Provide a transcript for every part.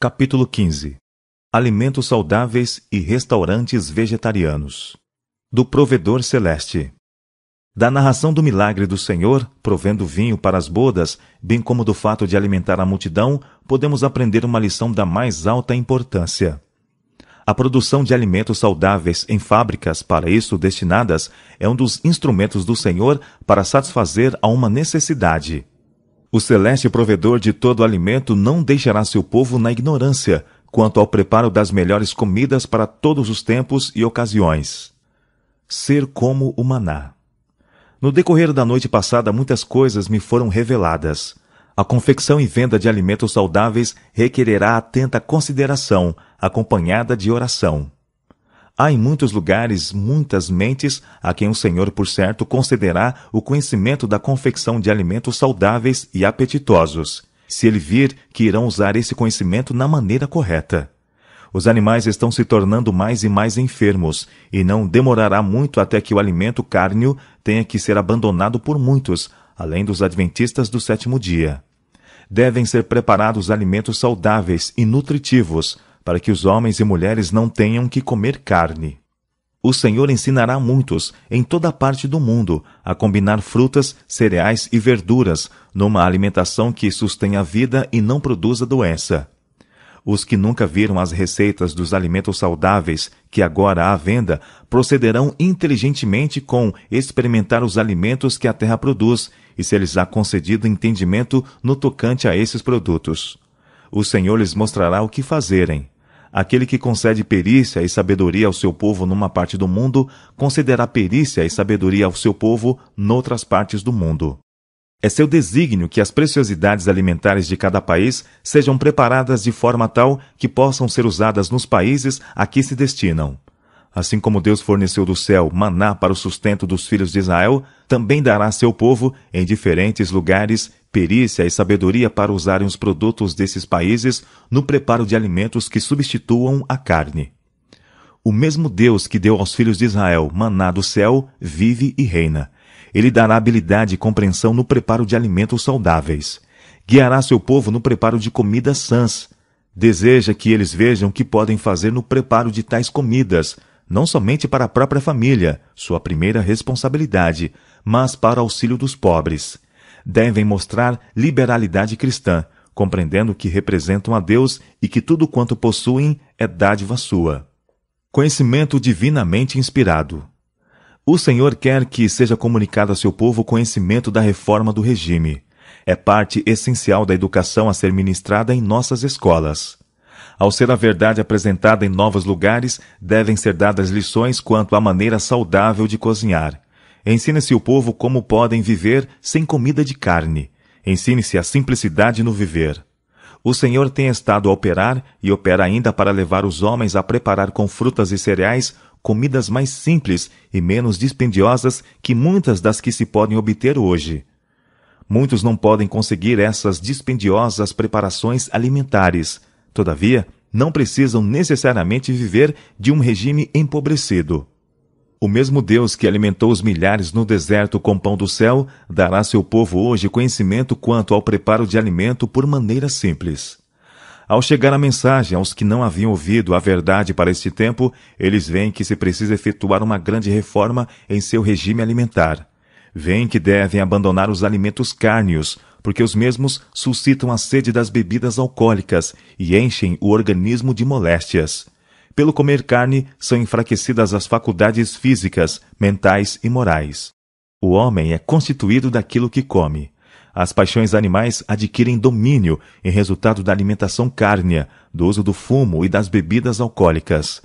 Capítulo 15. Alimentos saudáveis e restaurantes vegetarianos. Do provedor celeste. Da narração do milagre do Senhor, provendo vinho para as bodas, bem como do fato de alimentar a multidão, podemos aprender uma lição da mais alta importância. A produção de alimentos saudáveis em fábricas para isso destinadas é um dos instrumentos do Senhor para satisfazer a uma necessidade. O celeste provedor de todo alimento não deixará seu povo na ignorância quanto ao preparo das melhores comidas para todos os tempos e ocasiões. Ser como o maná. No decorrer da noite passada, muitas coisas me foram reveladas. A confecção e venda de alimentos saudáveis requererá atenta consideração, acompanhada de oração. Há em muitos lugares muitas mentes a quem o Senhor, por certo, concederá o conhecimento da confecção de alimentos saudáveis e apetitosos, se ele vir que irão usar esse conhecimento na maneira correta. Os animais estão se tornando mais e mais enfermos, e não demorará muito até que o alimento cárneo tenha que ser abandonado por muitos, além dos adventistas do sétimo dia. Devem ser preparados alimentos saudáveis e nutritivos, para que os homens e mulheres não tenham que comer carne. O Senhor ensinará muitos, em toda parte do mundo, a combinar frutas, cereais e verduras, numa alimentação que sustenha a vida e não produza doença. Os que nunca viram as receitas dos alimentos saudáveis, que agora há à venda, procederão inteligentemente com experimentar os alimentos que a terra produz, e se lhes há concedido entendimento no tocante a esses produtos. O Senhor lhes mostrará o que fazerem. Aquele que concede perícia e sabedoria ao seu povo numa parte do mundo, concederá perícia e sabedoria ao seu povo noutras partes do mundo. É seu desígnio que as preciosidades alimentares de cada país sejam preparadas de forma tal que possam ser usadas nos países a que se destinam. Assim como Deus forneceu do céu maná para o sustento dos filhos de Israel, também dará a seu povo, em diferentes lugares, perícia e sabedoria para usarem os produtos desses países no preparo de alimentos que substituam a carne. O mesmo Deus que deu aos filhos de Israel maná do céu vive e reina. Ele dará habilidade e compreensão no preparo de alimentos saudáveis. Guiará seu povo no preparo de comidas sãs. Deseja que eles vejam o que podem fazer no preparo de tais comidas, não somente para a própria família, sua primeira responsabilidade, mas para auxílio dos pobres. Devem mostrar liberalidade cristã, compreendendo que representam a Deus e que tudo quanto possuem é dádiva sua. Conhecimento divinamente inspirado. O Senhor quer que seja comunicado a seu povo o conhecimento da reforma do regime. É parte essencial da educação a ser ministrada em nossas escolas. Ao ser a verdade apresentada em novos lugares, devem ser dadas lições quanto à maneira saudável de cozinhar. Ensine-se o povo como podem viver sem comida de carne. Ensine-se a simplicidade no viver. O Senhor tem estado a operar e opera ainda para levar os homens a preparar com frutas e cereais comidas mais simples e menos dispendiosas que muitas das que se podem obter hoje. Muitos não podem conseguir essas dispendiosas preparações alimentares. Todavia, não precisam necessariamente viver de um regime empobrecido. O mesmo Deus que alimentou os milhares no deserto com pão do céu, dará a seu povo hoje conhecimento quanto ao preparo de alimento por maneira simples. Ao chegar a mensagem aos que não haviam ouvido a verdade para este tempo, eles veem que se precisa efetuar uma grande reforma em seu regime alimentar. Veem que devem abandonar os alimentos cárneos, porque os mesmos suscitam a sede das bebidas alcoólicas e enchem o organismo de moléstias. Pelo comer carne, são enfraquecidas as faculdades físicas, mentais e morais. O homem é constituído daquilo que come. As paixões animais adquirem domínio em resultado da alimentação cárnea, do uso do fumo e das bebidas alcoólicas.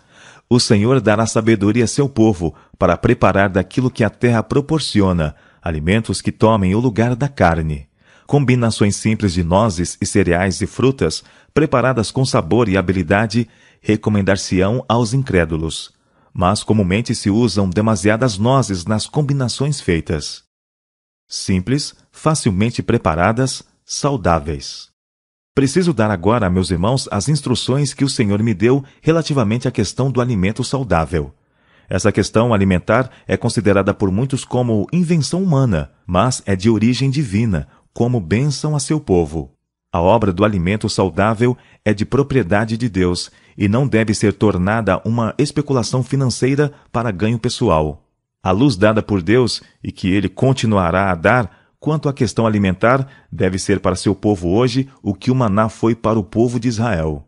O Senhor dará sabedoria a seu povo para preparar daquilo que a terra proporciona, alimentos que tomem o lugar da carne. Combinações simples de nozes e cereais e frutas, preparadas com sabor e habilidade, recomendar-se-ão aos incrédulos. Mas comumente se usam demasiadas nozes nas combinações feitas. Simples, facilmente preparadas, saudáveis. Preciso dar agora a meus irmãos as instruções que o Senhor me deu relativamente à questão do alimento saudável. Essa questão alimentar é considerada por muitos como invenção humana, mas é de origem divina, como bênção a seu povo. A obra do alimento saudável é de propriedade de Deus e não deve ser tornada uma especulação financeira para ganho pessoal. A luz dada por Deus e que Ele continuará a dar quanto à questão alimentar deve ser para seu povo hoje o que o maná foi para o povo de Israel.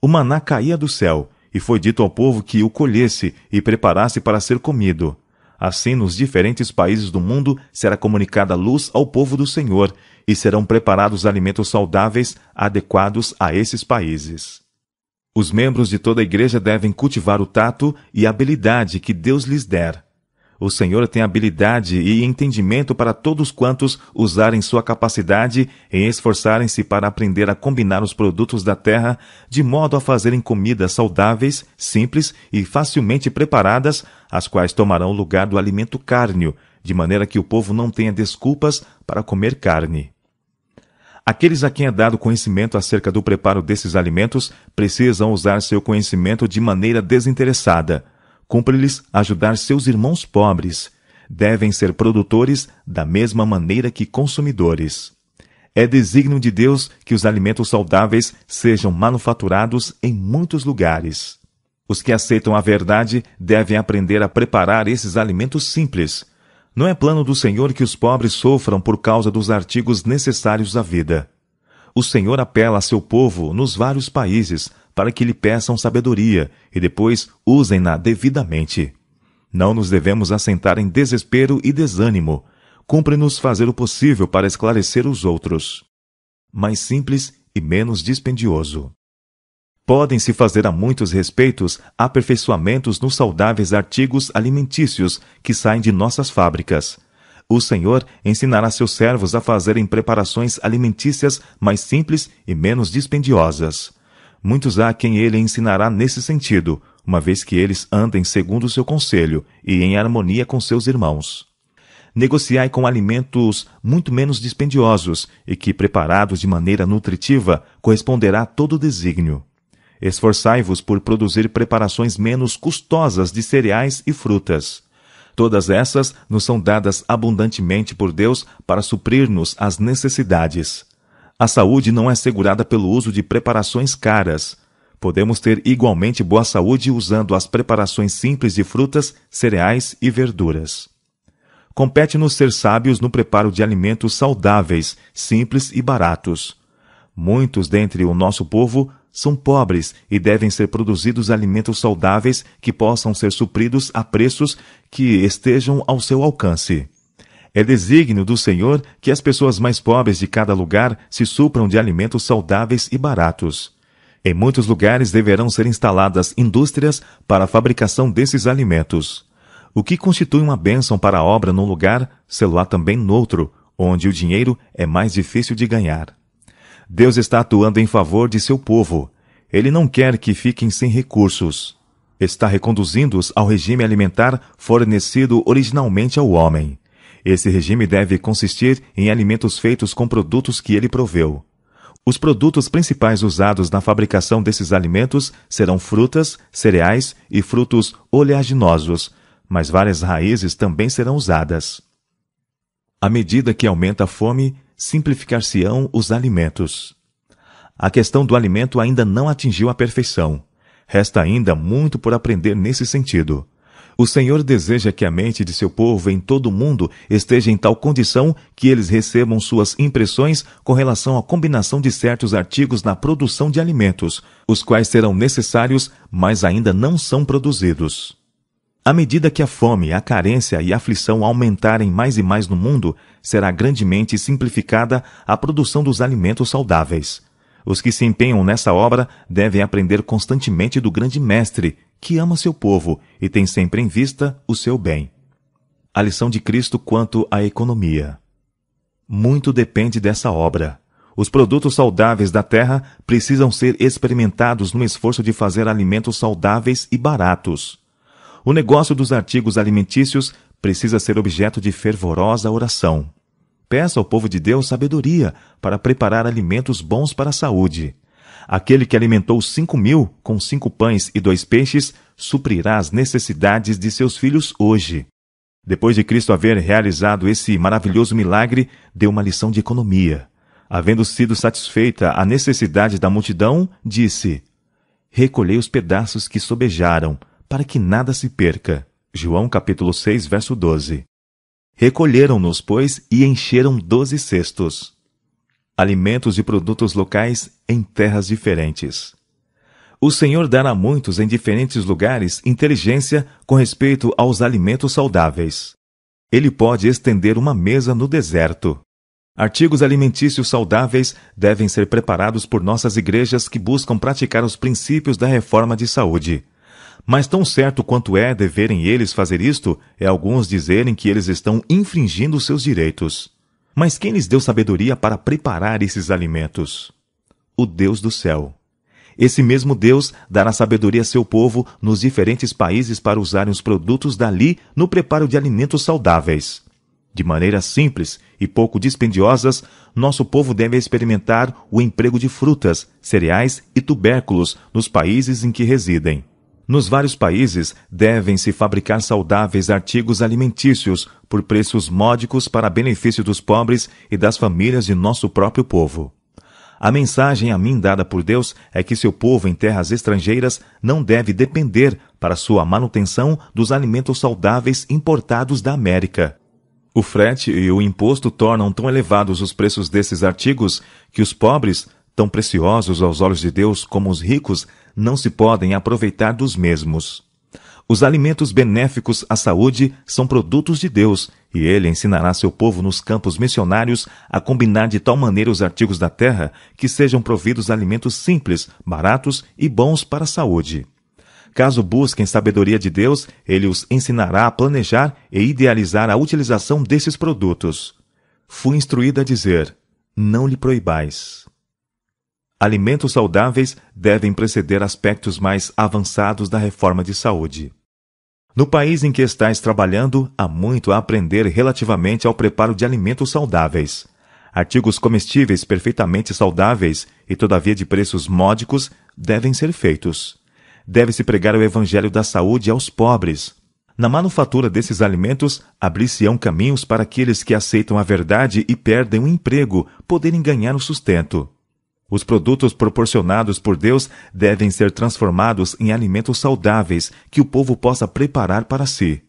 O maná caía do céu e foi dito ao povo que o colhesse e preparasse para ser comido. Assim, nos diferentes países do mundo será comunicada luz ao povo do Senhor e serão preparados alimentos saudáveis adequados a esses países. Os membros de toda a igreja devem cultivar o tato e a habilidade que Deus lhes der. O Senhor tem habilidade e entendimento para todos quantos usarem sua capacidade em esforçarem-se para aprender a combinar os produtos da terra de modo a fazerem comidas saudáveis, simples e facilmente preparadas, as quais tomarão o lugar do alimento cárneo, de maneira que o povo não tenha desculpas para comer carne. Aqueles a quem é dado conhecimento acerca do preparo desses alimentos precisam usar seu conhecimento de maneira desinteressada. Cumpre-lhes ajudar seus irmãos pobres. Devem ser produtores da mesma maneira que consumidores. É desígnio de Deus que os alimentos saudáveis sejam manufaturados em muitos lugares. Os que aceitam a verdade devem aprender a preparar esses alimentos simples. Não é plano do Senhor que os pobres sofram por causa dos artigos necessários à vida. O Senhor apela a seu povo nos vários países para que lhe peçam sabedoria e depois usem-na devidamente. Não nos devemos assentar em desespero e desânimo. Cumpre-nos fazer o possível para esclarecer os outros. Mais simples e menos dispendioso. Podem-se fazer a muitos respeitos aperfeiçoamentos nos saudáveis artigos alimentícios que saem de nossas fábricas. O Senhor ensinará seus servos a fazerem preparações alimentícias mais simples e menos dispendiosas. Muitos há quem ele ensinará nesse sentido, uma vez que eles andem segundo o seu conselho e em harmonia com seus irmãos. Negociai com alimentos muito menos dispendiosos e que, preparados de maneira nutritiva, corresponderá a todo o desígnio. Esforçai-vos por produzir preparações menos custosas de cereais e frutas. Todas essas nos são dadas abundantemente por Deus para suprir-nos as necessidades. A saúde não é assegurada pelo uso de preparações caras. Podemos ter igualmente boa saúde usando as preparações simples de frutas, cereais e verduras. Compete-nos ser sábios no preparo de alimentos saudáveis, simples e baratos. Muitos dentre o nosso povo são pobres e devem ser produzidos alimentos saudáveis que possam ser supridos a preços que estejam ao seu alcance. É desígnio do Senhor que as pessoas mais pobres de cada lugar se supram de alimentos saudáveis e baratos. Em muitos lugares deverão ser instaladas indústrias para a fabricação desses alimentos. O que constitui uma bênção para a obra num lugar, sê-lo-á também noutro, onde o dinheiro é mais difícil de ganhar. Deus está atuando em favor de seu povo. Ele não quer que fiquem sem recursos. Está reconduzindo-os ao regime alimentar fornecido originalmente ao homem. Esse regime deve consistir em alimentos feitos com produtos que ele proveu. Os produtos principais usados na fabricação desses alimentos serão frutas, cereais e frutos oleaginosos, mas várias raízes também serão usadas. À medida que aumenta a fome, simplificar-se-ão os alimentos. A questão do alimento ainda não atingiu a perfeição. Resta ainda muito por aprender nesse sentido. O Senhor deseja que a mente de seu povo em todo o mundo esteja em tal condição que eles recebam suas impressões com relação à combinação de certos artigos na produção de alimentos, os quais serão necessários, mas ainda não são produzidos. À medida que a fome, a carência e a aflição aumentarem mais e mais no mundo, será grandemente simplificada a produção dos alimentos saudáveis. Os que se empenham nessa obra devem aprender constantemente do grande Mestre, que ama seu povo e tem sempre em vista o seu bem. A lição de Cristo quanto à economia. Muito depende dessa obra. Os produtos saudáveis da terra precisam ser experimentados no esforço de fazer alimentos saudáveis e baratos. O negócio dos artigos alimentícios precisa ser objeto de fervorosa oração. Peça ao povo de Deus sabedoria para preparar alimentos bons para a saúde. Aquele que alimentou 5.000 com 5 pães e 2 peixes suprirá as necessidades de seus filhos hoje. Depois de Cristo haver realizado esse maravilhoso milagre, deu uma lição de economia. Havendo sido satisfeita a necessidade da multidão, disse: recolhei os pedaços que sobejaram, para que nada se perca. João capítulo 6, verso 12. Recolheram-nos, pois, e encheram 12 cestos. Alimentos e produtos locais em terras diferentes. O Senhor dará a muitos em diferentes lugares inteligência com respeito aos alimentos saudáveis. Ele pode estender uma mesa no deserto. Artigos alimentícios saudáveis devem ser preparados por nossas igrejas que buscam praticar os princípios da reforma de saúde. Mas tão certo quanto é deverem eles fazer isto, é alguns dizerem que eles estão infringindo seus direitos. Mas quem lhes deu sabedoria para preparar esses alimentos? O Deus do céu. Esse mesmo Deus dará sabedoria a seu povo nos diferentes países para usarem os produtos dali no preparo de alimentos saudáveis. De maneira simples e pouco dispendiosas, nosso povo deve experimentar o emprego de frutas, cereais e tubérculos nos países em que residem. Nos vários países, devem-se fabricar saudáveis artigos alimentícios por preços módicos para benefício dos pobres e das famílias de nosso próprio povo. A mensagem a mim dada por Deus é que seu povo em terras estrangeiras não deve depender para sua manutenção dos alimentos saudáveis importados da América. O frete e o imposto tornam tão elevados os preços desses artigos que os pobres, tão preciosos aos olhos de Deus como os ricos, não se podem aproveitar dos mesmos. Os alimentos benéficos à saúde são produtos de Deus, e Ele ensinará seu povo nos campos missionários a combinar de tal maneira os artigos da terra que sejam providos alimentos simples, baratos e bons para a saúde. Caso busquem sabedoria de Deus, Ele os ensinará a planejar e idealizar a utilização desses produtos. Fui instruída a dizer: não lhe proibais. Alimentos saudáveis devem preceder aspectos mais avançados da reforma de saúde. No país em que estais trabalhando, há muito a aprender relativamente ao preparo de alimentos saudáveis. Artigos comestíveis perfeitamente saudáveis e, todavia, de preços módicos, devem ser feitos. Deve-se pregar o evangelho da saúde aos pobres. Na manufatura desses alimentos, abrir-se-ão caminhos para aqueles que aceitam a verdade e perdem o emprego, poderem ganhar o sustento. Os produtos proporcionados por Deus devem ser transformados em alimentos saudáveis que o povo possa preparar para si.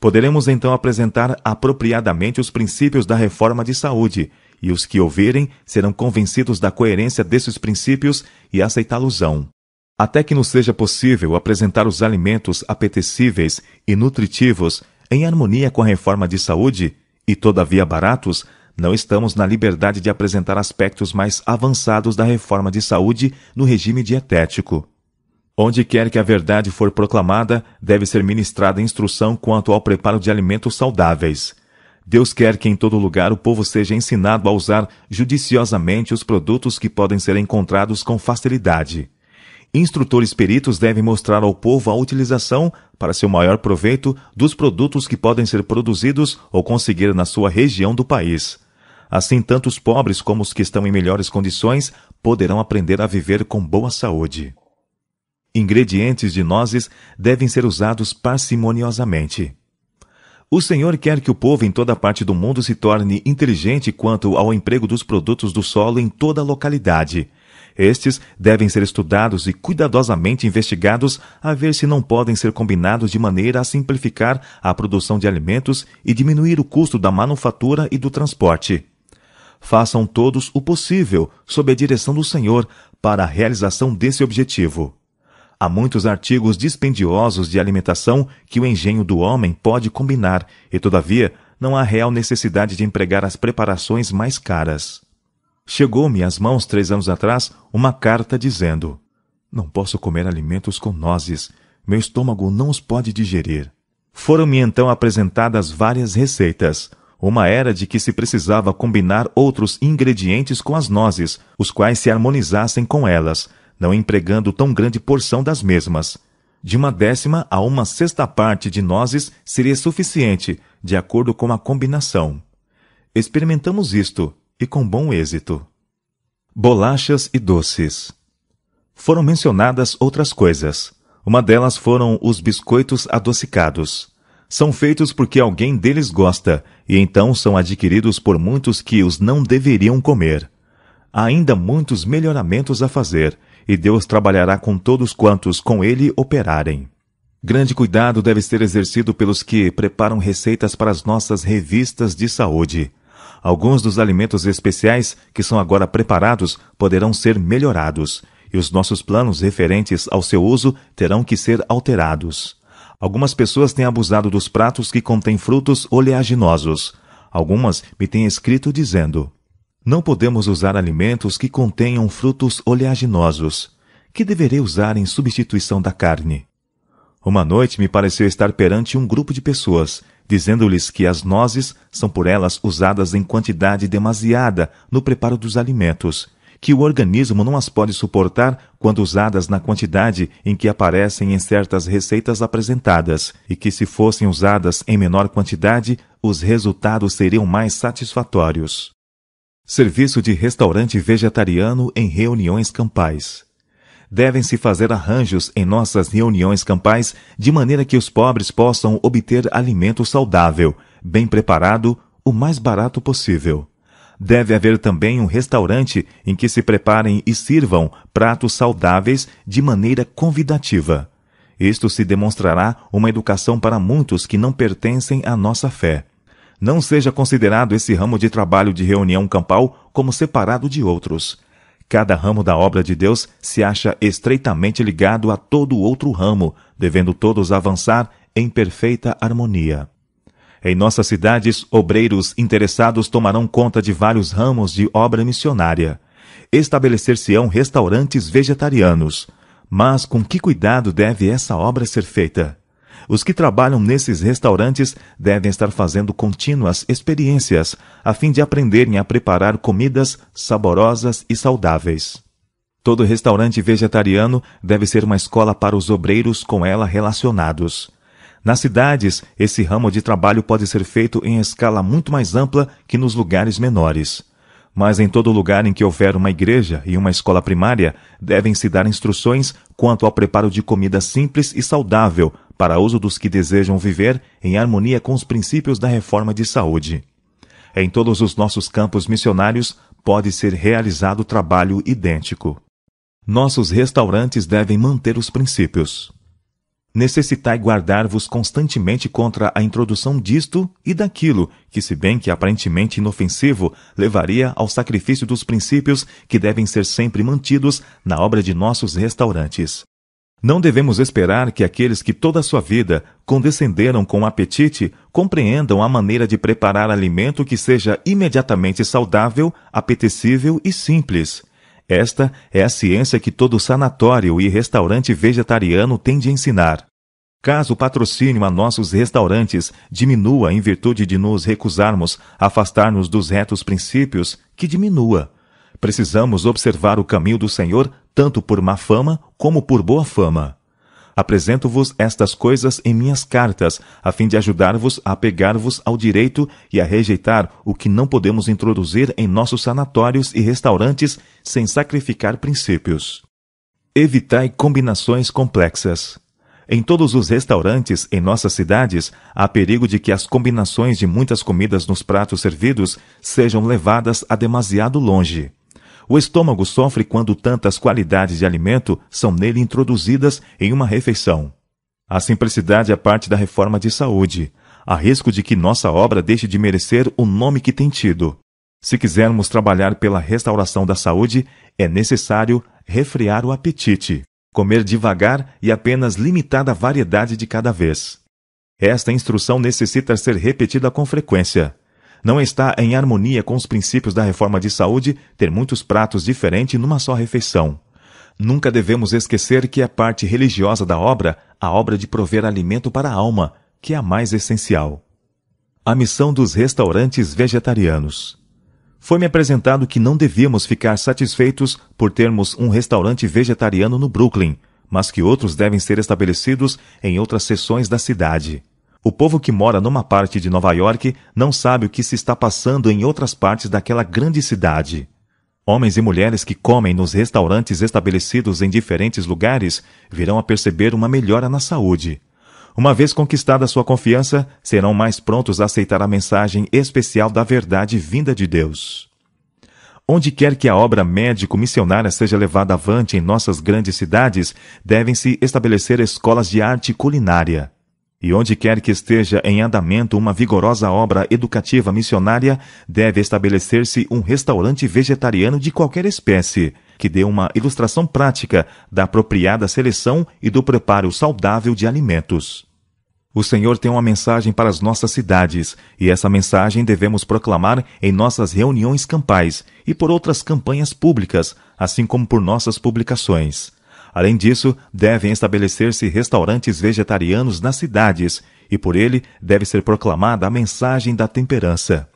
Poderemos então apresentar apropriadamente os princípios da reforma de saúde, e os que ouvirem serão convencidos da coerência desses princípios e aceitá-los-ão. Até que nos seja possível apresentar os alimentos apetecíveis e nutritivos em harmonia com a reforma de saúde, e todavia baratos, não estamos na liberdade de apresentar aspectos mais avançados da reforma de saúde no regime dietético. Onde quer que a verdade for proclamada, deve ser ministrada instrução quanto ao preparo de alimentos saudáveis. Deus quer que em todo lugar o povo seja ensinado a usar judiciosamente os produtos que podem ser encontrados com facilidade. Instrutores peritos devem mostrar ao povo a utilização, para seu maior proveito, dos produtos que podem ser produzidos ou conseguir na sua região do país. Assim, tanto os pobres como os que estão em melhores condições poderão aprender a viver com boa saúde. Ingredientes de nozes devem ser usados parcimoniosamente. O Senhor quer que o povo em toda parte do mundo se torne inteligente quanto ao emprego dos produtos do solo em toda a localidade. Estes devem ser estudados e cuidadosamente investigados a ver se não podem ser combinados de maneira a simplificar a produção de alimentos e diminuir o custo da manufatura e do transporte. Façam todos o possível, sob a direção do Senhor, para a realização desse objetivo. Há muitos artigos dispendiosos de alimentação que o engenho do homem pode combinar, e, todavia, não há real necessidade de empregar as preparações mais caras. Chegou-me às mãos 3 anos atrás uma carta dizendo: não posso comer alimentos com nozes, meu estômago não os pode digerir. Foram-me então apresentadas várias receitas. Uma era de que se precisava combinar outros ingredientes com as nozes, os quais se harmonizassem com elas, não empregando tão grande porção das mesmas. De 1/10 a 1/6 parte de nozes seria suficiente, de acordo com a combinação. Experimentamos isto, e com bom êxito. Bolachas e doces. Foram mencionadas outras coisas. Uma delas foram os biscoitos adocicados. São feitos porque alguém deles gosta, e então são adquiridos por muitos que os não deveriam comer. Há ainda muitos melhoramentos a fazer, e Deus trabalhará com todos quantos com ele operarem. Grande cuidado deve ser exercido pelos que preparam receitas para as nossas revistas de saúde. Alguns dos alimentos especiais que são agora preparados poderão ser melhorados, e os nossos planos referentes ao seu uso terão que ser alterados. Algumas pessoas têm abusado dos pratos que contêm frutos oleaginosos. Algumas me têm escrito dizendo: não podemos usar alimentos que contenham frutos oleaginosos. Que deverei usar em substituição da carne? Uma noite me pareceu estar perante um grupo de pessoas, dizendo-lhes que as nozes são por elas usadas em quantidade demasiada no preparo dos alimentos, que o organismo não as pode suportar quando usadas na quantidade em que aparecem em certas receitas apresentadas, e que se fossem usadas em menor quantidade, os resultados seriam mais satisfatórios. Serviço de restaurante vegetariano em reuniões campais. Devem-se fazer arranjos em nossas reuniões campais de maneira que os pobres possam obter alimento saudável, bem preparado, o mais barato possível. Deve haver também um restaurante em que se preparem e sirvam pratos saudáveis de maneira convidativa. Isto se demonstrará uma educação para muitos que não pertencem à nossa fé. Não seja considerado esse ramo de trabalho de reunião campal como separado de outros. Cada ramo da obra de Deus se acha estreitamente ligado a todo outro ramo, devendo todos avançar em perfeita harmonia. Em nossas cidades, obreiros interessados tomarão conta de vários ramos de obra missionária. Estabelecer-se-ão restaurantes vegetarianos. Mas com que cuidado deve essa obra ser feita? Os que trabalham nesses restaurantes devem estar fazendo contínuas experiências, a fim de aprenderem a preparar comidas saborosas e saudáveis. Todo restaurante vegetariano deve ser uma escola para os obreiros com ela relacionados. Nas cidades, esse ramo de trabalho pode ser feito em escala muito mais ampla que nos lugares menores. Mas em todo lugar em que houver uma igreja e uma escola primária, devem-se dar instruções quanto ao preparo de comida simples e saudável para uso dos que desejam viver em harmonia com os princípios da reforma de saúde. Em todos os nossos campos missionários pode ser realizado trabalho idêntico. Nossos restaurantes devem manter os princípios. Necessitai guardar-vos constantemente contra a introdução disto e daquilo, que, se bem que aparentemente inofensivo, levaria ao sacrifício dos princípios que devem ser sempre mantidos na obra de nossos restaurantes. Não devemos esperar que aqueles que toda a sua vida condescenderam com apetite compreendam a maneira de preparar alimento que seja imediatamente saudável, apetecível e simples. Esta é a ciência que todo sanatório e restaurante vegetariano tem de ensinar. Caso o patrocínio a nossos restaurantes diminua em virtude de nos recusarmos a afastar-nos dos retos princípios, que diminua. Precisamos observar o caminho do Senhor tanto por má fama como por boa fama. Apresento-vos estas coisas em minhas cartas, a fim de ajudar-vos a apegar-vos ao direito e a rejeitar o que não podemos introduzir em nossos sanatórios e restaurantes sem sacrificar princípios. Evitai combinações complexas. Em todos os restaurantes em nossas cidades, há perigo de que as combinações de muitas comidas nos pratos servidos sejam levadas a demasiado longe. O estômago sofre quando tantas qualidades de alimento são nele introduzidas em uma refeição. A simplicidade é parte da reforma de saúde. Há risco de que nossa obra deixe de merecer o nome que tem tido. Se quisermos trabalhar pela restauração da saúde, é necessário refrear o apetite, comer devagar e apenas limitada variedade de cada vez. Esta instrução necessita ser repetida com frequência. Não está em harmonia com os princípios da reforma de saúde ter muitos pratos diferentes numa só refeição. Nunca devemos esquecer que a parte religiosa da obra, a obra de prover alimento para a alma, que é a mais essencial. A missão dos restaurantes vegetarianos. Foi-me apresentado que não devíamos ficar satisfeitos por termos um restaurante vegetariano no Brooklyn, mas que outros devem ser estabelecidos em outras seções da cidade. O povo que mora numa parte de Nova York não sabe o que se está passando em outras partes daquela grande cidade. Homens e mulheres que comem nos restaurantes estabelecidos em diferentes lugares virão a perceber uma melhora na saúde. Uma vez conquistada sua confiança, serão mais prontos a aceitar a mensagem especial da verdade vinda de Deus. Onde quer que a obra médico-missionária seja levada avante em nossas grandes cidades, devem-se estabelecer escolas de arte culinária. E onde quer que esteja em andamento uma vigorosa obra educativa missionária, deve estabelecer-se um restaurante vegetariano de qualquer espécie, que dê uma ilustração prática da apropriada seleção e do preparo saudável de alimentos. O Senhor tem uma mensagem para as nossas cidades, e essa mensagem devemos proclamar em nossas reuniões campais e por outras campanhas públicas, assim como por nossas publicações. Além disso, devem estabelecer-se restaurantes vegetarianos nas cidades, e por ele deve ser proclamada a mensagem da temperança.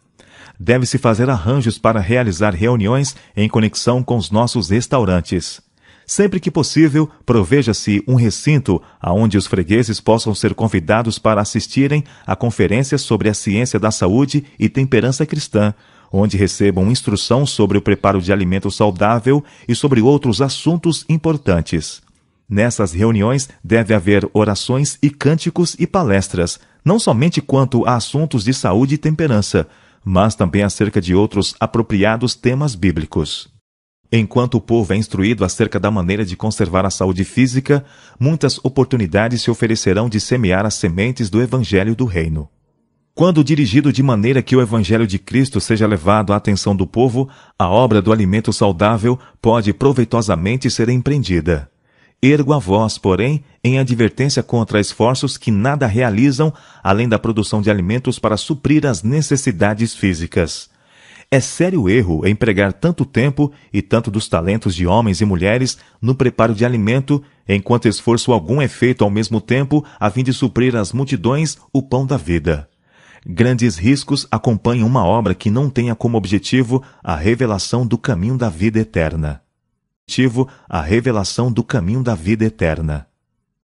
Deve-se fazer arranjos para realizar reuniões em conexão com os nossos restaurantes. Sempre que possível, proveja-se um recinto aonde os fregueses possam ser convidados para assistirem a conferências sobre a ciência da saúde e temperança cristã, onde recebam instrução sobre o preparo de alimento saudável e sobre outros assuntos importantes. Nessas reuniões deve haver orações e cânticos e palestras, não somente quanto a assuntos de saúde e temperança, mas também acerca de outros apropriados temas bíblicos. Enquanto o povo é instruído acerca da maneira de conservar a saúde física, muitas oportunidades se oferecerão de semear as sementes do Evangelho do Reino. Quando dirigido de maneira que o Evangelho de Cristo seja levado à atenção do povo, a obra do alimento saudável pode proveitosamente ser empreendida. Ergo a voz, porém, em advertência contra esforços que nada realizam além da produção de alimentos para suprir as necessidades físicas. É sério erro empregar tanto tempo e tanto dos talentos de homens e mulheres no preparo de alimento, enquanto esforço algum é feito ao mesmo tempo a fim de suprir às multidões o pão da vida. Grandes riscos acompanham uma obra que não tenha como objetivo a revelação do caminho da vida eterna. A revelação do caminho da vida eterna.